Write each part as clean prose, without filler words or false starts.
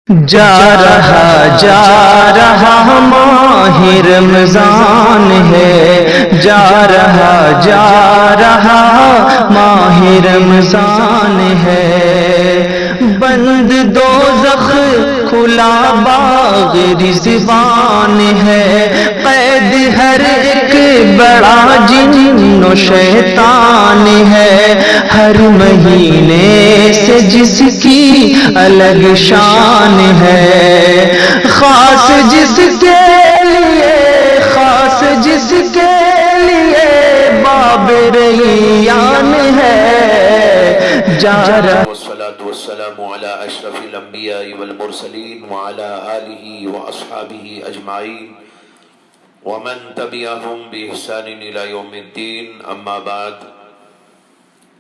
جا رہا ماہ رمضان ہے، جا رہا ماہ رمضان ہے، بند دوزخ کھلا باغ رضوان ہے، قید ہر ایک بڑا جن و شیطان ہے، ہر مہینے سے جس کی الگ شان ہے، خاص جس کے لیے باب ریان ہے، جا رہا والصلاة والسلام على اشرف الانبیاء والمرسلین وعلى آلہ واصحابہ اجمعین ومن تبعهم بإحسان الى یوم الدین، اما بعد۔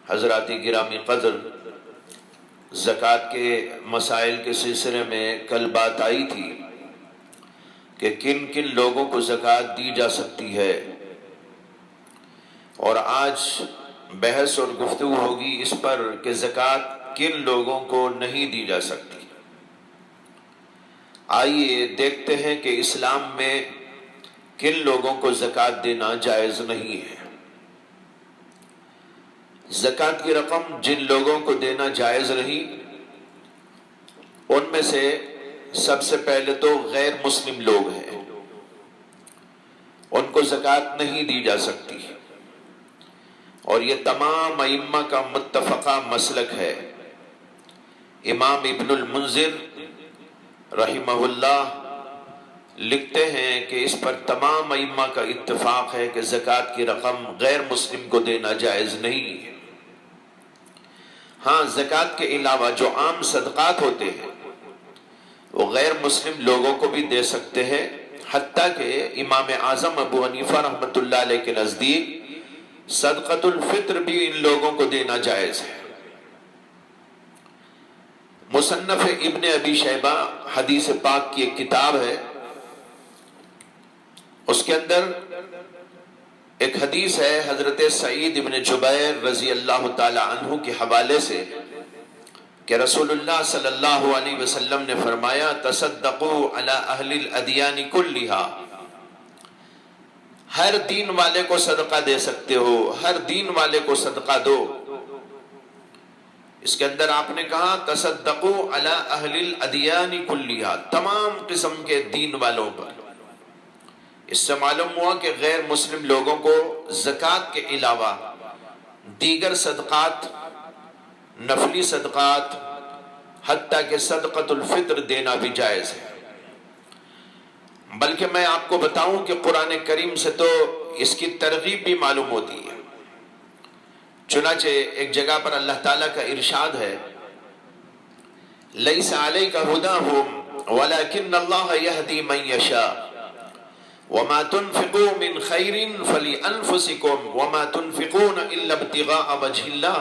حضرات گرامی قدر، زکوٰۃ کے مسائل کے سلسلے میں کل بات آئی تھی کہ کن کن لوگوں کو زکوٰۃ دی جا سکتی ہے، اور آج بحث اور گفتگو ہوگی اس پر کہ زکوٰۃ کن لوگوں کو نہیں دی جا سکتی۔ آئیے دیکھتے ہیں کہ اسلام میں کن لوگوں کو زکوٰۃ دینا جائز نہیں ہے۔ زکوٰۃ کی رقم جن لوگوں کو دینا جائز نہیں، ان میں سے سب سے پہلے تو غیر مسلم لوگ ہیں، ان کو زکوٰۃ نہیں دی جا سکتی، اور یہ تمام ائمہ کا متفقہ مسلک ہے۔ امام ابن المنذر رحمہ اللہ لکھتے ہیں کہ اس پر تمام ائمہ کا اتفاق ہے کہ زکوٰۃ کی رقم غیر مسلم کو دینا جائز نہیں ہے۔ ہاں، زکوٰۃ کے علاوہ جو عام صدقات ہوتے ہیں وہ غیر مسلم لوگوں کو بھی دے سکتے ہیں، حتیٰ کہ امام اعظم ابو حنیفہ رحمۃ اللہ علیہ کے نزدیک صدقۃ الفطر بھی ان لوگوں کو دینا جائز ہے۔ مصنف ابن ابی شیبہ حدیث پاک کی ایک کتاب ہے، اس کے اندر ایک حدیث ہے حضرت سعید ابن جبیر رضی اللہ تعالی عنہ کے حوالے سے کہ رسول اللہ صلی اللہ علیہ وسلم نے فرمایا، تصدقوا علی اہل الادیان کلھا، ہر دین والے کو صدقہ دے سکتے ہو، ہر دین والے کو صدقہ دو۔ اس کے اندر آپ نے کہا تصدقوا علی اہل الادیان کلھا، تمام قسم کے دین والوں پر۔ اس سے معلوم ہوا کہ غیر مسلم لوگوں کو زکوٰۃ کے علاوہ دیگر صدقات، نفلی صدقات، حتیٰ کہ صدقۃ الفطر دینا بھی جائز ہے۔ بلکہ میں آپ کو بتاؤں کہ قرآن کریم سے تو اس کی ترغیب بھی معلوم ہوتی ہے۔ چنانچہ ایک جگہ پر اللہ تعالیٰ کا ارشاد ہے، لیس علیک ھداھم ولکن اللہ یہدی من یشاء وما تنفقوا من خیر فلانفسکم وما تنفقون الا ابتغاء وجہ اللہ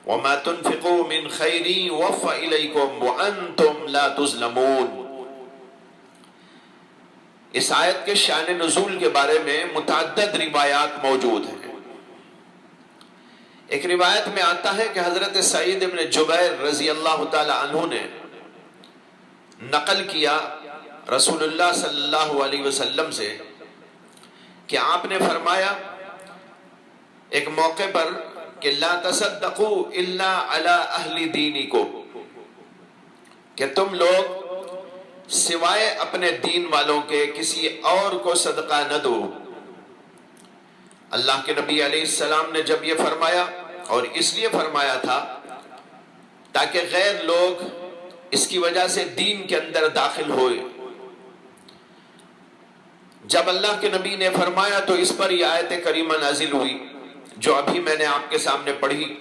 وما تنفقوا من خیر یوفى الیکم وانتم لا تظلمون۔ اس آیت کے شان نزول کے بارے میں متعدد روایات موجود ہیں۔ ایک روایت میں آتا ہے کہ حضرت سعید ابن جبیر رضی اللہ تعالی عنہ نے نقل کیا رسول اللہ صلی اللہ علیہ وسلم سے کہ آپ نے فرمایا ایک موقع پر کہ لا تصدقوا الا علی اہل دینکم، کہ تم لوگ سوائے اپنے دین والوں کے کسی اور کو صدقہ نہ دو۔ اللہ کے نبی علیہ السلام نے جب یہ فرمایا، اور اس لیے فرمایا تھا تاکہ غیر لوگ اس کی وجہ سے دین کے اندر داخل ہوئے، جب اللہ کے نبی نے فرمایا تو اس پر یہ آیت کریمہ نازل ہوئی جو ابھی میں نے آپ کے سامنے پڑھی۔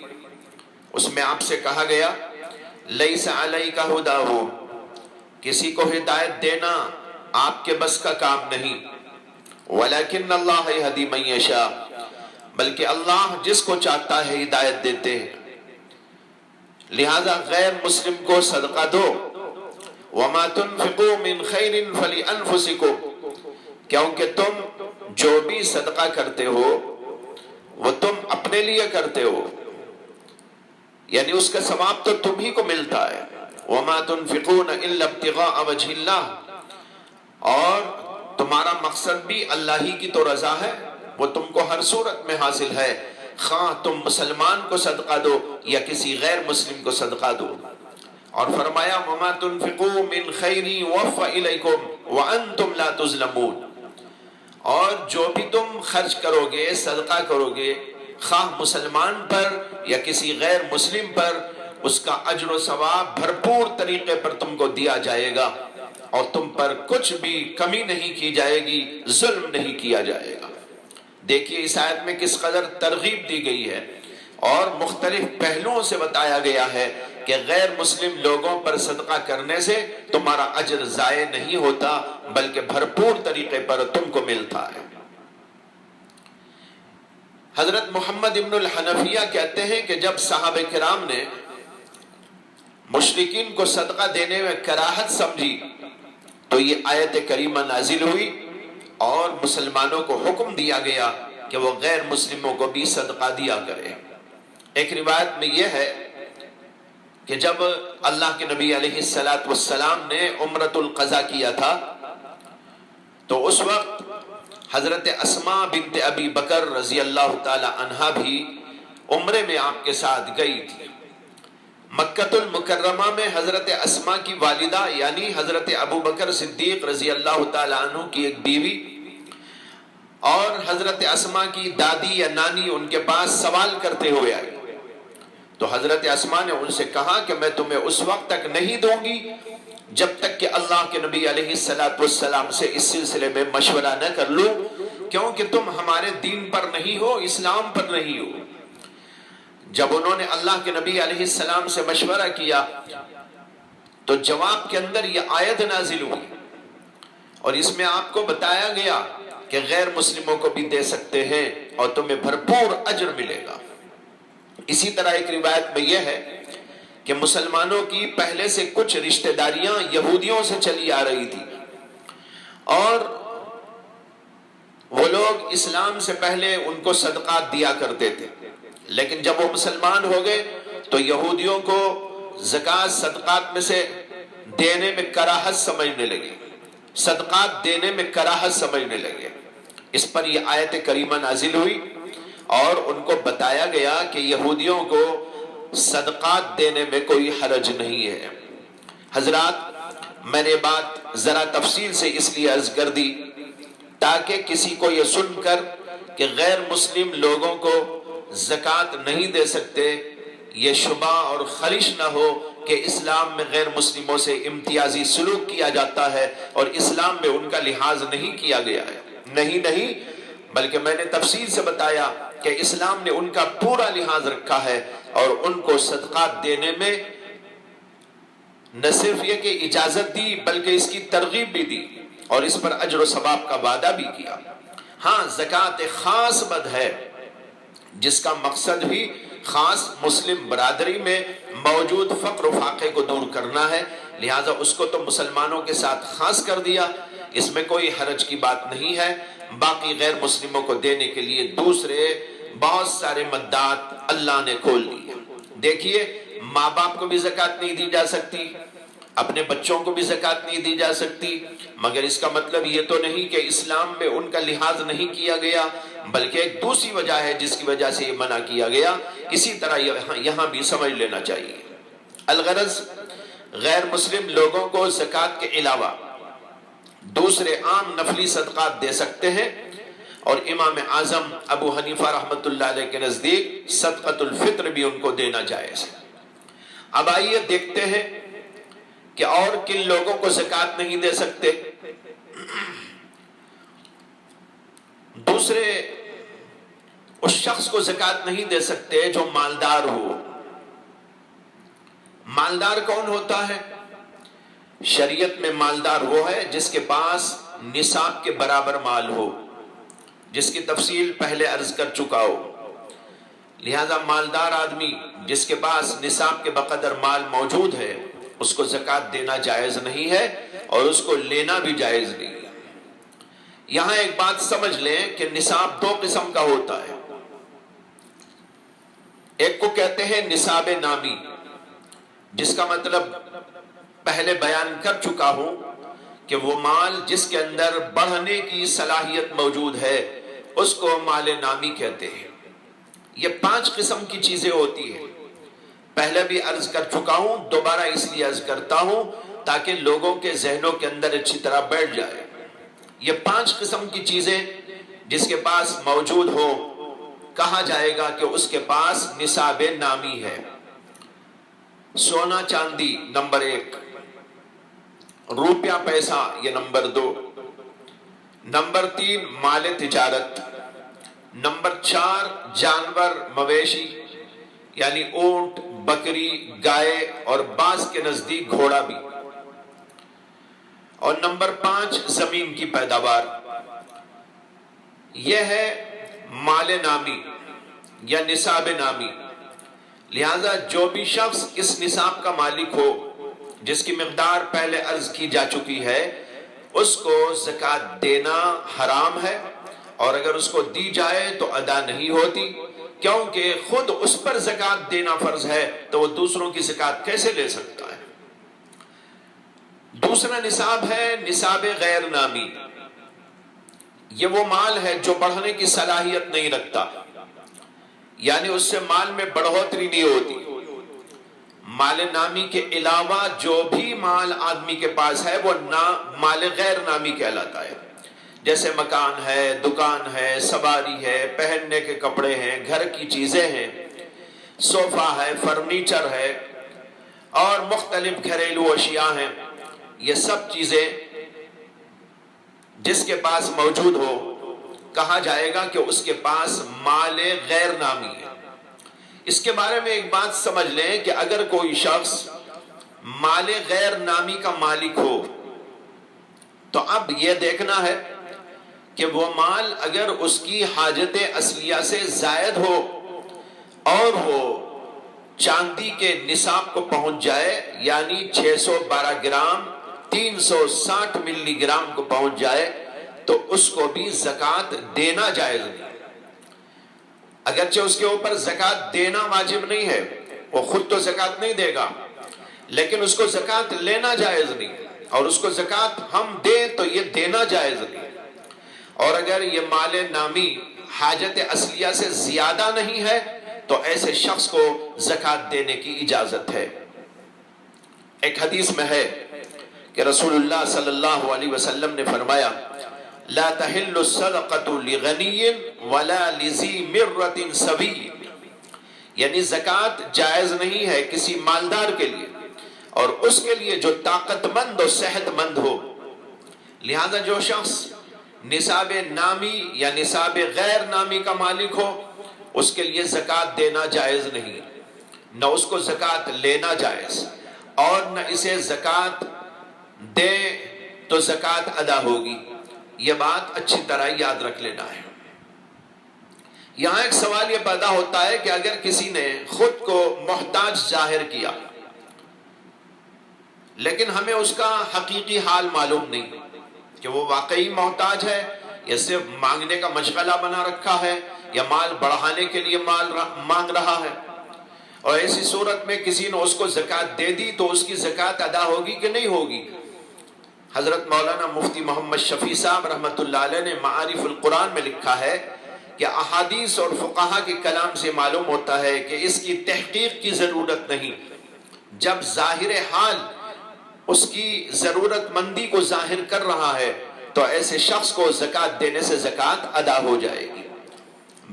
اس میں آپ سے کہا گیا، لیس علیک ھداھم، کسی کو ہدایت دینا آپ کے بس کا کام نہیں، ولیکن اللہ یہدی من یشاء، بلکہ اللہ جس کو چاہتا ہے ہدایت دیتے ہیں۔ لہذا غیر مسلم کو صدقہ دو، وما تنفقوا من خیر فلانفسکم، کیونکہ تم جو بھی صدقہ کرتے ہو وہ تم اپنے لیے کرتے ہو، یعنی اس کا ثواب تو تم ہی کو ملتا ہے، وما تنفقون الا ابتغاء وجه اللہ، اور تمہارا مقصد بھی اللہ ہی کی تو رضا ہے، وہ تم کو ہر صورت میں حاصل ہے، خواہ تم مسلمان کو صدقہ دو یا کسی غیر مسلم کو صدقہ دو۔ اور فرمایا وما تنفقوا من خیر یوفى الیکم وانتم لا تظلمون، اور جو بھی تم خرچ کرو گے، صدقہ کرو گے، خواہ مسلمان پر یا کسی غیر مسلم پر، اس کا اجر و ثواب بھرپور طریقے پر تم کو دیا جائے گا، اور تم پر کچھ بھی کمی نہیں کی جائے گی، ظلم نہیں کیا جائے گا۔ دیکھیے اس آیت میں کس قدر ترغیب دی گئی ہے، اور مختلف پہلوؤں سے بتایا گیا ہے کہ غیر مسلم لوگوں پر صدقہ کرنے سے تمہارا اجر ضائع نہیں ہوتا، بلکہ بھرپور طریقے پر تم کو ملتا ہے۔ حضرت محمد ابن الحنفیہ کہتے ہیں کہ جب صحابہ کرام نے مشرکین کو صدقہ دینے میں کراہت سمجھی تو یہ آیت کریمہ نازل ہوئی اور مسلمانوں کو حکم دیا گیا کہ وہ غیر مسلموں کو بھی صدقہ دیا کرے۔ ایک روایت میں یہ ہے کہ جب اللہ کے نبی علیہ السلام نے عمرۃ القضاء کیا تھا تو اس وقت حضرت اسماء بنت ابی بکر رضی اللہ تعالی عنہا بھی عمرے میں آپ کے ساتھ گئی تھی۔ مکۃ المکرمہ میں حضرت اسماء کی والدہ یعنی حضرت ابو بکر صدیق رضی اللہ تعالی عنہ کی ایک بیوی اور حضرت اسماء کی دادی یا نانی ان کے پاس سوال کرتے ہوئے آئی، تو حضرت اسماء نے ان سے کہا کہ میں تمہیں اس وقت تک نہیں دوں گی جب تک کہ اللہ کے نبی علیہ السلام سے اس سلسلے میں مشورہ نہ کر لوں، کیونکہ تم ہمارے دین پر نہیں ہو، اسلام پر نہیں ہو۔ جب انہوں نے اللہ کے نبی علیہ السلام سے مشورہ کیا تو جواب کے اندر یہ آیت نازل ہوئی، اور اس میں آپ کو بتایا گیا کہ غیر مسلموں کو بھی دے سکتے ہیں اور تمہیں بھرپور اجر ملے گا۔ اسی طرح ایک روایت میں یہ ہے کہ مسلمانوں کی پہلے سے کچھ رشتہ داریاں یہودیوں سے چلی آ رہی تھی، اور وہ لوگ اسلام سے پہلے ان کو صدقات دیا کرتے تھے، لیکن جب وہ مسلمان ہو گئے تو یہودیوں کو زکوٰۃ صدقات میں سے دینے میں کراہت سمجھنے لگے، صدقات دینے میں کراہت سمجھنے لگے۔ اس پر یہ آیت کریمہ نازل ہوئی اور ان کو بتایا گیا کہ یہودیوں کو صدقات دینے میں کوئی حرج نہیں ہے۔ حضرات، میں نے بات ذرا تفصیل سے اس لیے عرض کر دی تاکہ کسی کو یہ سن کر کہ غیر مسلم لوگوں کو زکوٰۃ نہیں دے سکتے یہ شبہ اور خلش نہ ہو کہ اسلام میں غیر مسلموں سے امتیازی سلوک کیا جاتا ہے اور اسلام میں ان کا لحاظ نہیں کیا گیا ہے۔ نہیں، بلکہ میں نے تفصیل سے بتایا کہ اسلام نے ان کا پورا لحاظ رکھا ہے اور ان کو صدقات دینے میں نہ صرف یہ کہ اجازت دی بلکہ اس کی ترغیب بھی دی اور اس پر اجر و ثواب کا وعدہ بھی کیا۔ ہاں، زکوٰۃ ایک خاص مد ہے جس کا مقصد بھی خاص مسلم برادری میں موجود فقر و فاقے کو دور کرنا ہے، لہٰذا اس کو تو مسلمانوں کے ساتھ خاص کر دیا، اس میں کوئی حرج کی بات نہیں ہے۔ باقی غیر مسلموں کو دینے کے لیے دوسرے بہت سارے مدات اللہ نے کھول دیے۔ دیکھیے، ماں باپ کو بھی زکوٰۃ نہیں دی جا سکتی، اپنے بچوں کو بھی زکوٰۃ نہیں دی جا سکتی، مگر اس کا مطلب یہ تو نہیں کہ اسلام میں ان کا لحاظ نہیں کیا گیا، بلکہ ایک دوسری وجہ ہے جس کی وجہ سے یہ منع کیا گیا۔ اسی طرح یہاں بھی سمجھ لینا چاہیے۔ الغرض، غیر مسلم لوگوں کو زکوٰۃ کے علاوہ دوسرے عام نفلی صدقات دے سکتے ہیں، اور امام اعظم ابو حنیفہ رحمۃ اللہ علیہ کے نزدیک صدقۃ الفطر بھی ان کو دینا جائز ہے۔ اب آئیے دیکھتے ہیں کہ اور کن لوگوں کو زکوٰۃ نہیں دے سکتے۔ دوسرے اس شخص کو زکوٰۃ نہیں دے سکتے جو مالدار ہو۔ مالدار کون ہوتا ہے؟ شریعت میں مالدار وہ ہے جس کے پاس نصاب کے برابر مال ہو، جس کی تفصیل پہلے عرض کر چکا ہو۔ لہذا مالدار آدمی جس کے پاس نصاب کے بقدر مال موجود ہے اس کو زکوٰۃ دینا جائز نہیں ہے اور اس کو لینا بھی جائز نہیں ہے۔ یہاں ایک بات سمجھ لیں کہ نصاب دو قسم کا ہوتا ہے۔ ایک کو کہتے ہیں نصاب نامی، جس کا مطلب پہلے بیان کر چکا ہوں کہ وہ مال جس کے اندر بڑھنے کی صلاحیت موجود ہے اس کو مال نامی کہتے ہیں۔ یہ 5 قسم کی چیزیں ہوتی ہیں، پہلے بھی عرض کر چکا ہوں، دوبارہ اس لیے عرض کرتا ہوں تاکہ لوگوں کے ذہنوں کے اندر اچھی طرح بیٹھ جائے۔ یہ 5 قسم کی چیزیں جس کے پاس موجود ہو کہا جائے گا کہ اس کے پاس نصاب نامی ہے۔ سونا چاندی نمبر 1، روپیہ پیسہ یہ نمبر 2، نمبر 3 مال تجارت، نمبر 4 جانور مویشی یعنی اونٹ، بکری، گائے اور بعض کے نزدیک گھوڑا بھی، اور نمبر 5 زمین کی پیداوار۔ یہ ہے مال نامی یا نصاب نامی۔ لہذا جو بھی شخص اس نصاب کا مالک ہو جس کی مقدار پہلے عرض کی جا چکی ہے اس کو زکوٰۃ دینا حرام ہے، اور اگر اس کو دی جائے تو ادا نہیں ہوتی، کیونکہ خود اس پر زکوٰۃ دینا فرض ہے تو وہ دوسروں کی زکوٰۃ کیسے لے سکتا ہے۔ دوسرا نصاب ہے نصاب غیر نامی۔ یہ وہ مال ہے جو بڑھنے کی صلاحیت نہیں رکھتا، یعنی اس سے مال میں بڑھوتری نہیں ہوتی۔ مال نامی کے علاوہ جو بھی مال آدمی کے پاس ہے وہ مال غیر نامی کہلاتا ہے، جیسے مکان ہے، دکان ہے، سواری ہے، پہننے کے کپڑے ہیں، گھر کی چیزیں ہیں، صوفہ ہے، فرنیچر ہے اور مختلف گھریلو اشیاء ہیں۔ یہ سب چیزیں جس کے پاس موجود ہو کہا جائے گا کہ اس کے پاس مال غیر نامی ہے۔ اس کے بارے میں ایک بات سمجھ لیں کہ اگر کوئی شخص مال غیر نامی کا مالک ہو تو اب یہ دیکھنا ہے کہ وہ مال اگر اس کی حاجت اصلیہ سے زائد ہو اور وہ چاندی کے نصاب کو پہنچ جائے، یعنی 612 گرام 360 ملی گرام کو پہنچ جائے تو اس کو بھی زکوٰۃ دینا جائز نہیں۔ اگرچہ اس کے اوپر زکوٰۃ دینا واجب نہیں ہے، وہ خود تو زکوٰۃ نہیں دے گا، لیکن اس کو زکوٰۃ لینا جائز نہیں، اور اس کو زکوٰۃ ہم دیں تو یہ دینا جائز نہیں۔ اور اگر یہ مال نامی حاجت اصلیہ سے زیادہ نہیں ہے تو ایسے شخص کو زکوٰۃ دینے کی اجازت ہے۔ ایک حدیث میں ہے کہ رسول اللہ صلی اللہ علیہ وسلم نے فرمایا لا تحل الصدقۃ لغنی ولا لذی مرۃ سبی، یعنی زکوٰۃ جائز نہیں ہے کسی مالدار کے لیے اور اس کے لیے جو طاقت مند اور صحت مند ہو۔ لہذا جو شخص نصاب نامی یا نصاب غیر نامی کا مالک ہو اس کے لیے زکوٰۃ دینا جائز نہیں، نہ اس کو زکوٰۃ لینا جائز، اور نہ اسے زکوٰۃ دے تو زکوٰۃ ادا ہوگی۔ یہ بات اچھی طرح یاد رکھ لینا ہے۔ یہاں ایک سوال یہ پیدا ہوتا ہے کہ اگر کسی نے خود کو محتاج ظاہر کیا لیکن ہمیں اس کا حقیقی حال معلوم نہیں کہ وہ واقعی محتاج ہے یا صرف مانگنے کا مشغلہ بنا رکھا ہے یا مال بڑھانے کے لیے مال مانگ رہا ہے، اور ایسی صورت میں کسی نے اس کو زکوٰۃ دے دی تو اس کی زکوٰۃ ادا ہوگی کہ نہیں ہوگی؟ حضرت مولانا مفتی محمد شفیع صاحب رحمۃ اللہ علیہ نے معارف القرآن میں لکھا ہے کہ احادیث اور فقہا کے کلام سے معلوم ہوتا ہے کہ اس کی تحقیق کی ضرورت نہیں، جب ظاہر حال اس کی ضرورت مندی کو ظاہر کر رہا ہے تو ایسے شخص کو زکوٰۃ دینے سے زکوٰۃ ادا ہو جائے گی۔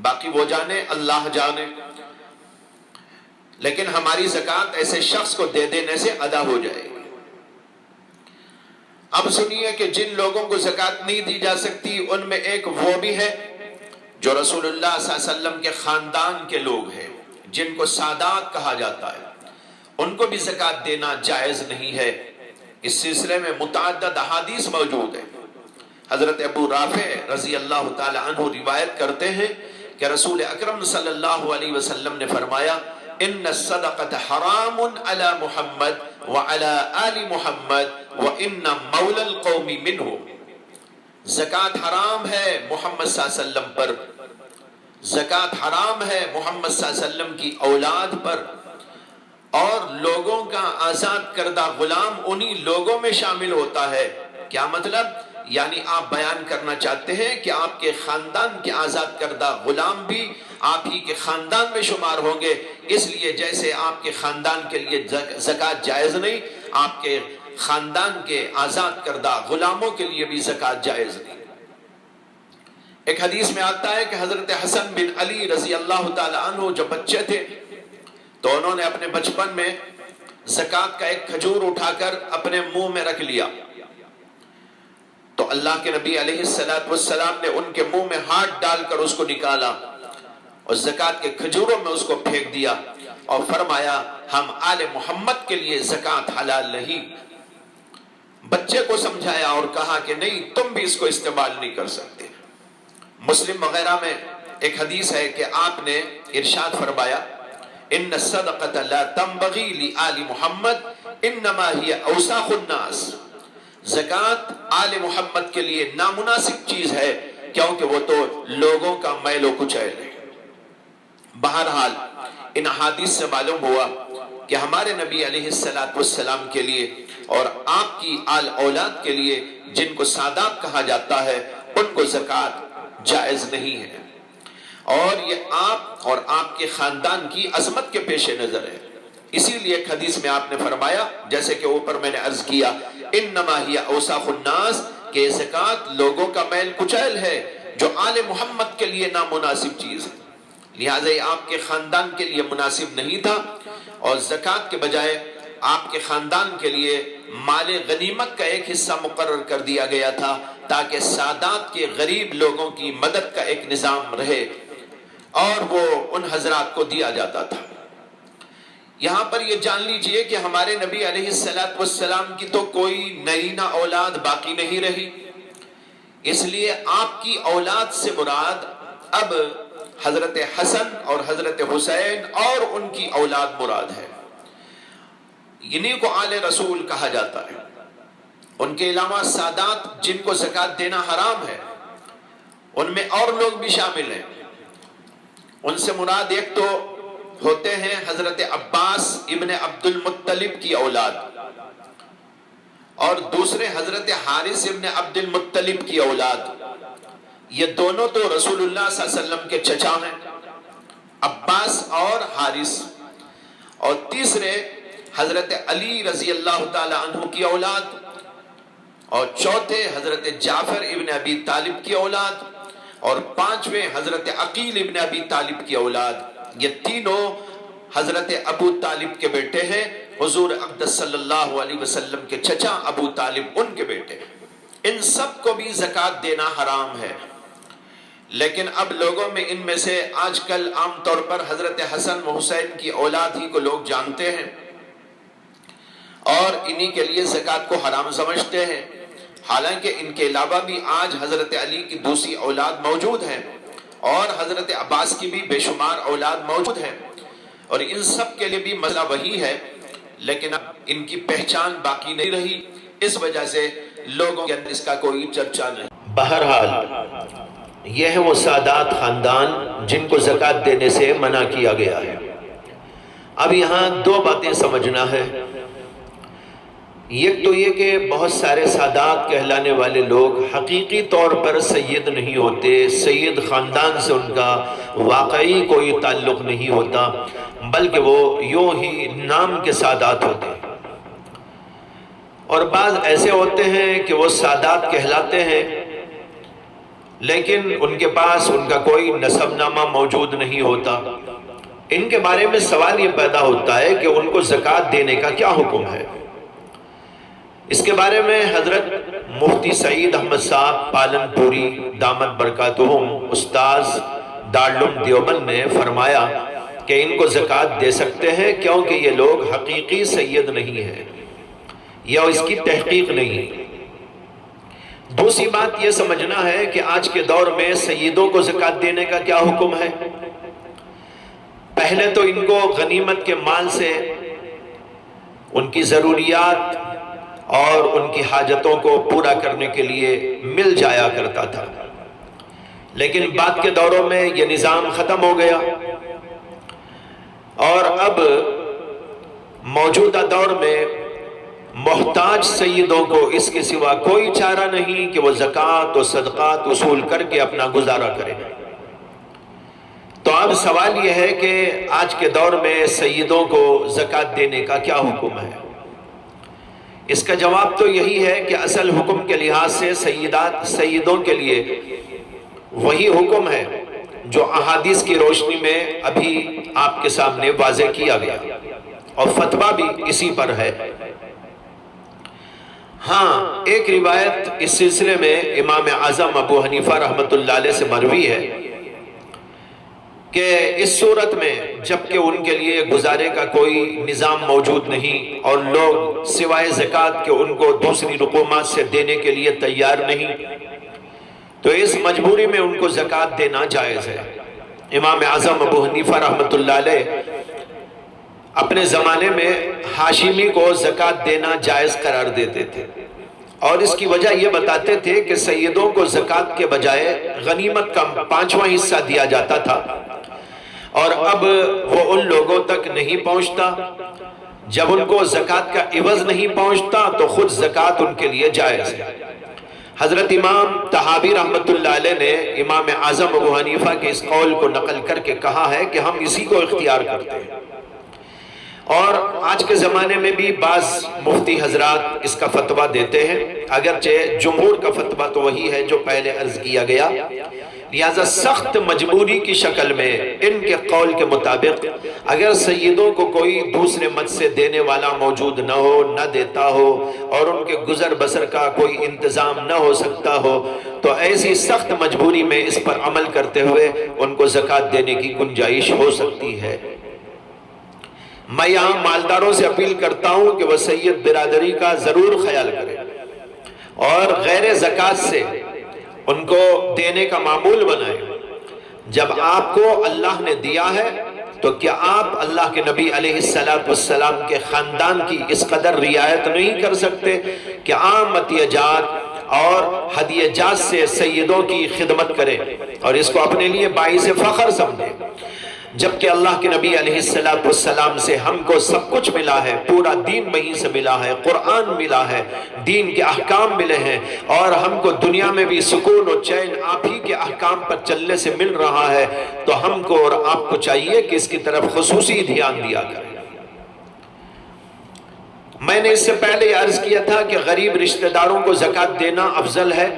باقی وہ جانے، اللہ جانے، لیکن ہماری زکوٰۃ ایسے شخص کو دے دینے سے ادا ہو جائے گی۔ اب سنیے کہ جن لوگوں کو زکوٰۃ نہیں دی جا سکتی ان میں ایک وہ بھی ہے جو رسول اللہ صلی اللہ علیہ وسلم کے خاندان کے لوگ ہیں، جن کو سادات کہا جاتا ہے، ان کو بھی زکوٰۃ دینا جائز نہیں ہے۔ اس سلسلے میں متعدد احادیث موجود ہیں۔ حضرت ابو رافع رضی اللہ تعالی عنہ روایت کرتے ہیں کہ رسول اکرم صلی اللہ علیہ وسلم نے فرمایا ان الصدقۃ حرام علی محمد وعلی آل محمد وان مولی القوم منہ، زکوٰۃ حرام ہے محمد صلی اللہ علیہ وسلم پر، زکوٰۃ حرام ہے محمد صلی اللہ علیہ وسلم کی اولاد پر، اور لوگوں کا آزاد کردہ غلام انہی لوگوں میں شامل ہوتا ہے۔ کیا مطلب؟ یعنی آپ بیان کرنا چاہتے ہیں کہ آپ کے خاندان کے آزاد کردہ غلام بھی آپ ہی کے خاندان میں شمار ہوں گے، اس لیے جیسے آپ کے خاندان کے لیے زکوٰۃ جائز نہیں، آپ کے خاندان کے آزاد کردہ غلاموں کے لیے بھی زکوٰۃ جائز نہیں۔ ایک حدیث میں آتا ہے کہ حضرت حسن بن علی رضی اللہ تعالی عنہ جب بچے تھے تو انہوں نے اپنے بچپن میں زکوٰۃ کا ایک کھجور اٹھا کر اپنے منہ میں رکھ لیا، تو اللہ کے نبی علیہ السلام نے ان کے منہ میں ہاتھ ڈال کر اس کو نکالا اور زکوٰۃ کے کھجوروں میں اس کو پھینک دیا اور فرمایا ہم آل محمد کے لیے زکوٰۃ حلال نہیں۔ بچے کو سمجھایا اور کہا کہ نہیں، تم بھی اس کو استعمال نہیں کر سکتے۔ مسلم وغیرہ میں ایک حدیث ہے کہ آپ نے ارشاد فرمایا ان الصدقۃ لا تنبغی لآل محمد انما ہی اوساخ الناس، زکوٰۃ آل محمد کے لیے نامناسب چیز ہے کیونکہ وہ تو لوگوں کا میل و کچیل ہے۔ بہرحال ان احادیث سے معلوم ہوا کہ ہمارے نبی علیہ السلام کے لیے اور آپ کی آل اولاد کے لیے جن کو سادات کہا جاتا ہے ان کو زکوٰۃ جائز نہیں ہے، اور یہ آپ اور آپ کے خاندان کی عظمت کے پیش نظر ہے۔ اسی لیے ایک حدیث میں آپ نے فرمایا جیسے کہ اوپر میں نے عرض کیا انما ہی اوساخ الناس، کہ زکوٰۃ لوگوں کا میل کچیل ہے جو آل محمد کے لیے نامناسب چیز ہے، لہٰذا یہ آپ کے خاندان کے لیے مناسب نہیں تھا، اور زکوٰۃ کے بجائے آپ کے خاندان کے لیے مال غنیمت کا ایک حصہ مقرر کر دیا گیا تھا تاکہ سادات کے غریب لوگوں کی مدد کا ایک نظام رہے، اور وہ ان حضرات کو دیا جاتا تھا۔ یہاں پر یہ جان لیجئے کہ ہمارے نبی علیہ السلام کی تو کوئی نرینہ اولاد باقی نہیں رہی، اس لیے آپ کی اولاد سے مراد اب حضرت حسن اور حضرت حسین اور ان کی اولاد مراد ہے، انہی کو آل رسول کہا جاتا ہے۔ ان کے علاوہ سادات جن کو زکوٰۃ دینا حرام ہے ان میں اور لوگ بھی شامل ہیں، ان سے مراد ایک تو ہوتے ہیں حضرت عباس ابن عبد المطلب کی اولاد، اور دوسرے حضرت حارث ابن عبد المطلب کی اولاد، یہ دونوں تو رسول اللہ صلی اللہ علیہ وسلم کے چچا ہیں، عباس اور حارث، اور تیسرے حضرت علی رضی اللہ تعالی عنہ کی اولاد، اور چوتھے حضرت جعفر ابن ابی طالب کی اولاد، اور پانچویں حضرت عقیل ابن ابی طالب کی اولاد۔ یہ تینوں حضرت ابو طالب کے بیٹے ہیں، حضور اقدس صلی اللہ علیہ وسلم کے چچا ابو طالب ان کے بیٹے ہیں۔ ان سب کو بھی زکوٰۃ دینا حرام ہے، لیکن اب لوگوں میں ان میں سے آج کل عام طور پر حضرت حسن و حسین کی اولاد ہی کو لوگ جانتے ہیں اور انہی کے لیے زکوٰۃ کو حرام سمجھتے ہیں، حالانکہ ان کے علاوہ بھی آج حضرت علی کی دوسری اولاد موجود ہیں اور حضرت عباس کی بھی بے شمار اولاد موجود ہیں، اور ان سب کے لیے بھی مسئلہ وہی ہے، لیکن اب ان کی پہچان باقی نہیں رہی، اس وجہ سے لوگوں کے اندر اس کا کوئی چرچا نہیں۔ بہرحال یہ ہے وہ سادات خاندان جن کو زکوٰۃ دینے سے منع کیا گیا ہے۔ اب یہاں دو باتیں سمجھنا ہے، ایک تو یہ کہ بہت سارے سادات کہلانے والے لوگ حقیقی طور پر سید نہیں ہوتے، سید خاندان سے ان کا واقعی کوئی تعلق نہیں ہوتا، بلکہ وہ یوں ہی نام کے سادات ہوتے ہیں، اور بعض ایسے ہوتے ہیں کہ وہ سادات کہلاتے ہیں لیکن ان کے پاس ان کا کوئی نسب نامہ موجود نہیں ہوتا۔ ان کے بارے میں سوال یہ پیدا ہوتا ہے کہ ان کو زکوٰۃ دینے کا کیا حکم ہے۔ اس کے بارے میں حضرت مفتی سعید احمد صاحب پالن پوری دامت برکاتہم استاذ دارالعلوم دیوبند نے فرمایا کہ ان کو زکوٰۃ دے سکتے ہیں کیونکہ یہ لوگ حقیقی سید نہیں ہیں یا اس کی تحقیق نہیں۔ دوسری بات یہ سمجھنا ہے کہ آج کے دور میں سیدوں کو زکوٰۃ دینے کا کیا حکم ہے۔ پہلے تو ان کو غنیمت کے مال سے ان کی ضروریات اور ان کی حاجتوں کو پورا کرنے کے لیے مل جایا کرتا تھا، لیکن بعد کے دوروں میں یہ نظام ختم ہو گیا اور اب موجودہ دور میں محتاج سیدوں کو اس کے سوا کوئی چارہ نہیں کہ وہ زکوٰۃ و صدقات وصول کر کے اپنا گزارا کریں۔ تو اب سوال یہ ہے کہ آج کے دور میں سیدوں کو زکوٰۃ دینے کا کیا حکم ہے؟ اس کا جواب تو یہی ہے کہ اصل حکم کے لحاظ سے سیدوں کے لیے وہی حکم ہے جو احادیث کی روشنی میں ابھی آپ کے سامنے واضح کیا گیا، اور فتویٰ بھی اسی پر ہے۔ ہاں، ایک روایت اس سلسلے میں امام اعظم ابو حنیفہ رحمۃ اللہ علیہ سے مروی ہے کہ اس صورت میں جبکہ ان کے لیے گزارے کا کوئی نظام موجود نہیں اور لوگ سوائے زکوٰۃ کے ان کو دوسری رقومات سے دینے کے لیے تیار نہیں، تو اس مجبوری میں ان کو زکوٰۃ دینا جائز ہے۔ امام اعظم ابو حنیفہ رحمۃ اللہ علیہ اپنے زمانے میں ہاشمی کو زکوٰۃ دینا جائز قرار دیتے تھے، اور اس کی وجہ یہ بتاتے تھے کہ سیدوں کو زکوٰۃ کے بجائے غنیمت کا 5واں حصہ دیا جاتا تھا، اور اب وہ ان لوگوں تک نہیں پہنچتا۔ جب ان کو زکوٰۃ کا عوض نہیں پہنچتا تو خود زکوٰۃ ان کے لیے جائز ہے۔ حضرت امام طحاوی رحمۃ اللہ علیہ نے امام اعظم ابو حنیفہ کے اس قول کو نقل کر کے کہا ہے کہ ہم اسی کو اختیار کرتے ہیں، اور آج کے زمانے میں بھی بعض مفتی حضرات اس کا فتویٰ دیتے ہیں، اگرچہ جمہور کا فتویٰ تو وہی ہے جو پہلے عرض کیا گیا۔ لہذا سخت مجبوری کی شکل میں ان کے قول کے مطابق اگر سیدوں کو کوئی دوسرے مت سے دینے والا موجود نہ ہو، نہ دیتا ہو، اور ان کے گزر بسر کا کوئی انتظام نہ ہو سکتا ہو، تو ایسی سخت مجبوری میں اس پر عمل کرتے ہوئے ان کو زکوٰۃ دینے کی گنجائش ہو سکتی ہے۔ میں یہاں مالداروں سے اپیل کرتا ہوں کہ وہ سید برادری کا ضرور خیال کریں اور غیر زکوٰۃ سے ان کو دینے کا معمول بنائیں۔ جب آپ کو اللہ نے دیا ہے تو کیا آپ اللہ کے نبی علیہ السلام کے خاندان کی اس قدر رعایت نہیں کر سکتے کہ عام عطیہ جات اور ہدیہ جات سے سیدوں کی خدمت کریں اور اس کو اپنے لیے باعث فخر سمجھیں؟ جبکہ اللہ کے نبی علیہ السلام سے ہم کو سب کچھ ملا ہے، پورا دین وہیں سے ملا ہے، قرآن ملا ہے، دین کے احکام ملے ہیں، اور ہم کو دنیا میں بھی سکون و چین آپ ہی کے احکام پر چلنے سے مل رہا ہے، تو ہم کو اور آپ کو چاہیے کہ اس کی طرف خصوصی دھیان دیا کرے۔ میں نے اس سے پہلے یہ عرض کیا تھا کہ غریب رشتہ داروں کو زکوٰۃ دینا افضل ہے،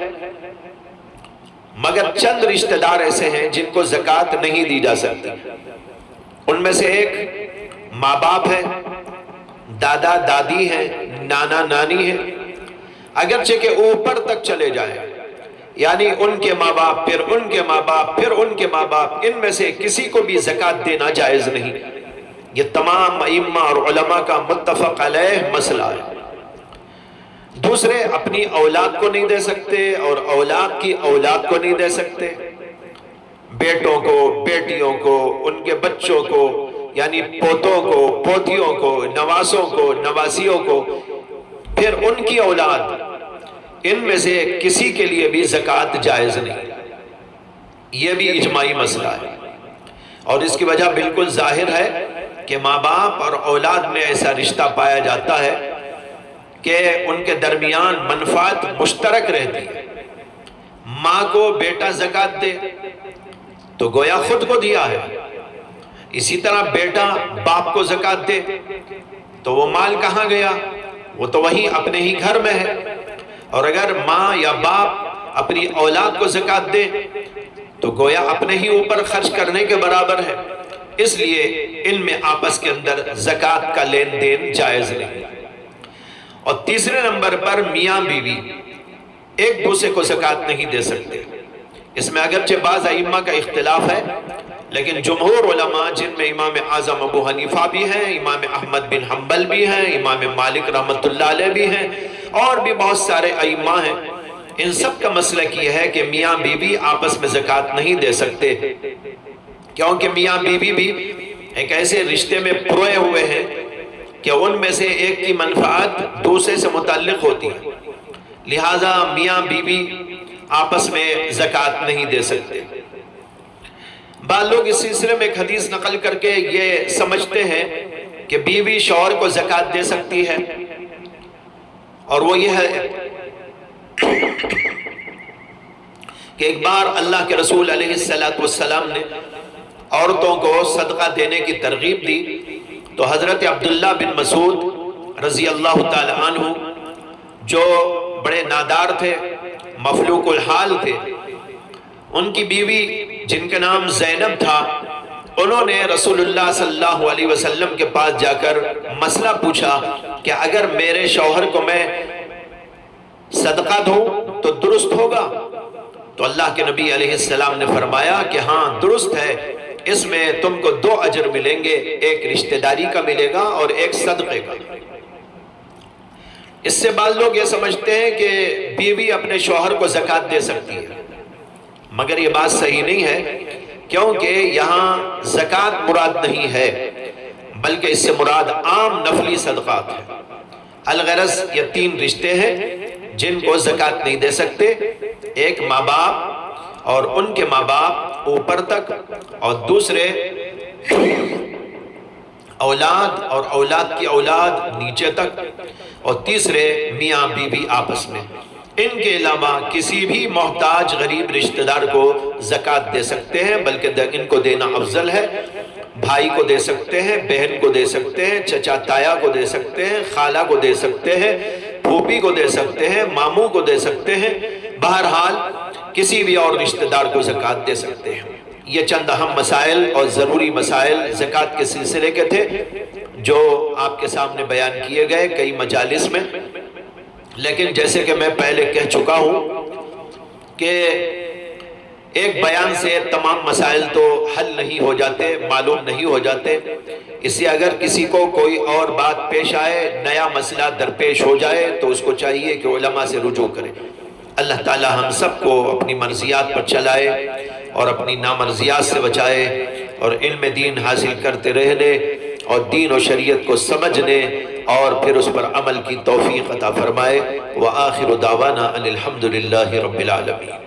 مگر چند رشتہ دار ایسے ہیں جن کو زکوٰۃ نہیں دی جا سکتی۔ ان میں سے ایک ماں باپ ہے، دادا دادی ہیں، نانا نانی ہیں، اگرچہ کہ اوپر تک چلے جائیں، یعنی ان کے ماں باپ، پھر ان کے ماں باپ، پھر ان کے ماں باپ، ان میں سے کسی کو بھی زکوٰۃ دینا جائز نہیں۔ یہ تمام ائمہ اور علماء کا متفق علیہ مسئلہ ہے۔ دوسرے اپنی اولاد کو نہیں دے سکتے اور اولاد کی اولاد کو نہیں دے سکتے، بیٹوں کو، بیٹیوں کو، ان کے بچوں کو، یعنی پوتوں کو، پوتیوں کو، نواسوں کو، نواسیوں کو، پھر ان کی اولاد، ان میں سے کسی کے لیے بھی زکوٰۃ جائز نہیں۔ یہ بھی اجماعی مسئلہ ہے، اور اس کی وجہ بالکل ظاہر ہے کہ ماں باپ اور اولاد میں ایسا رشتہ پایا جاتا ہے کہ ان کے درمیان منفعت مشترک رہتی ہے۔ ماں کو بیٹا زکوٰۃ دے تو گویا خود کو دیا ہے، اسی طرح بیٹا باپ کو زکوٰۃ دے تو وہ مال کہاں گیا؟ وہ تو وہیں اپنے ہی گھر میں ہے۔ اور اگر ماں یا باپ اپنی اولاد کو زکوٰۃ دے تو گویا اپنے ہی اوپر خرچ کرنے کے برابر ہے، اس لیے ان میں آپس کے اندر زکوٰۃ کا لین دین جائز نہیں۔ اور تیسرے نمبر پر میاں بیوی ایک دوسرے کو زکوٰۃ نہیں دے سکتے۔ اس میں اگرچہ بعض ائمہ کا اختلاف ہے، لیکن جمہور علماء جن میں امام اعظم ابو حنیفہ بھی ہیں، امام احمد بن حنبل بھی ہیں، امام مالک رحمۃ اللہ علیہ بھی ہیں، اور بھی بہت سارے ائمہ ہیں، ان سب کا مسلک یہ ہے کہ میاں بیوی آپس میں زکوٰۃ نہیں دے سکتے، کیونکہ میاں بیوی بھی ایک ایسے رشتے میں پروئے ہوئے ہیں کہ ان میں سے ایک کی منفعت دوسرے سے متعلق ہوتی ہے، لہٰذا میاں بیوی آپس میں زکوٰۃ نہیں دے سکتے۔ بعض لوگ اس سلسلے میں ایک حدیث نقل کر کے یہ سمجھتے ہیں کہ بیوی شوہر کو زکوٰۃ دے سکتی ہے، اور وہ یہ ہے کہ ایک بار اللہ کے رسول علیہ السلام نے عورتوں کو صدقہ دینے کی ترغیب دی، تو حضرت عبداللہ بن مسعود رضی اللہ تعالی عنہ جو بڑے نادار تھے، مفلوق الحال تھے، ان کی بیوی جن کا نام زینب تھا، انہوں نے رسول اللہ صلی اللہ علیہ وسلم کے پاس جا کر مسئلہ پوچھا کہ اگر میرے شوہر کو میں صدقہ دوں تو درست ہوگا؟ تو اللہ کے نبی علیہ السلام نے فرمایا کہ ہاں درست ہے، اس میں تم کو 2 اجر ملیں گے، ایک رشتہ داری کا ملے گا اور ایک صدقے کا۔ اس سے بعض لوگ یہ سمجھتے ہیں کہ بیوی اپنے شوہر کو زکوٰۃ دے سکتی ہے، مگر یہ بات صحیح نہیں ہے، کیونکہ یہاں زکوٰۃ مراد نہیں ہے، بلکہ اس سے مراد عام نفلی صدقات ہے۔ الغرض یہ 3 رشتے ہیں جن کو زکوٰۃ نہیں دے سکتے، ایک ماں باپ اور ان کے ماں باپ اوپر تک، اور دوسرے اولاد اور اولاد کی اولاد نیچے تک، اور تیسرے میاں بیوی آپس میں۔ ان کے علاوہ کسی بھی محتاج غریب رشتہ دار کو زکوٰۃ دے سکتے ہیں، بلکہ ان کو دینا افضل ہے۔ بھائی کو دے سکتے ہیں، بہن کو دے سکتے ہیں، چچا تایا کو دے سکتے ہیں، خالہ کو دے سکتے ہیں، پھوپھی کو دے سکتے ہیں، ماموں کو دے سکتے ہیں، بہرحال کسی بھی اور رشتہ دار کو زکوٰۃ دے سکتے ہیں۔ یہ چند اہم مسائل اور ضروری مسائل زکوٰۃ کے سلسلے کے تھے جو آپ کے سامنے بیان کیے گئے کئی مجالس میں، لیکن جیسے کہ میں پہلے کہہ چکا ہوں کہ ایک بیان سے تمام مسائل تو حل نہیں ہو جاتے، معلوم نہیں ہو جاتے، اس سے اگر کسی کو کوئی اور بات پیش آئے، نیا مسئلہ درپیش ہو جائے تو اس کو چاہیے کہ علماء سے رجوع کرے۔ اللہ تعالی ہم سب کو اپنی مرضیات پر چلائے اور اپنی نامرضیات سے بچائے، اور علم دین حاصل کرتے رہنے اور دین و شریعت کو سمجھنے اور پھر اس پر عمل کی توفیق عطا فرمائے۔ وآخر دعوانا ان الحمد للہ رب العالمین۔